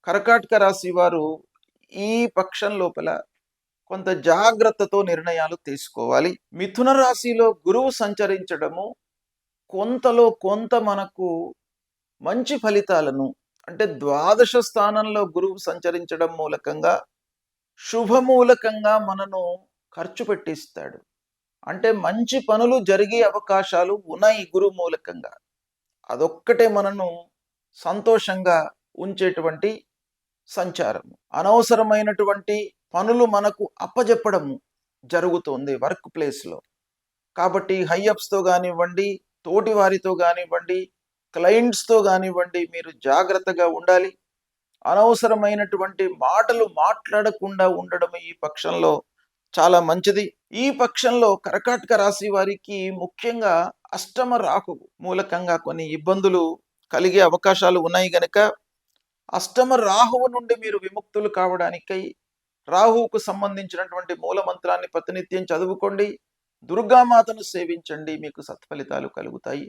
కర్కాటక రాశి వారు ఈ పక్షం లోపల కొంత జాగ్రత్తతో నిర్ణయాలు తీసుకోవాలి. మిథున రాశిలో గురువు సంచరించడము కొంతలో కొంత మనకు మంచి ఫలితాలను, అంటే ద్వాదశ స్థానంలో గురువు సంచరించడం మూలకంగా శుభమూలకంగా మనను ఖర్చు పెట్టిస్తాడు. అంటే మంచి పనులు జరిగే అవకాశాలు ఉన్నాయి గురువు మూలకంగా. అదొక్కటే మనను సంతోషంగా ఉంచేటువంటి సంచారము. అనవసరమైనటువంటి పనులు మనకు అప్పజెప్పడము జరుగుతుంది వర్క్ ప్లేస్‌లో. కాబట్టి హైఅప్స్‌తో గానివ్వండి, తోటి వారితో గానివ్వండి, క్లయింట్స్‌తో గానివ్వండి, మీరు జాగ్రత్తగా ఉండాలి. అనవసరమైనటువంటి మాటలు మాట్లాడకుండా ఉండడం ఈ పక్షంలో చాలా మంచిది. ఈ పక్షంలో కర్కాటక రాశి వారికి ముఖ్యంగా అష్టమ రాహువు మూలకంగా కొన్ని ఇబ్బందులు కలిగే అవకాశాలు ఉన్నాయి గనక అష్టమ రాహువు నుండి మీరు విముక్తులు కావడానికై రాహువుకు సంబంధించినటువంటి మూల మంత్రాన్ని ప్రతినిత్యం చదువుకోండి. దుర్గామాతను సేవించండి. మీకు సత్ఫలితాలు కలుగుతాయి.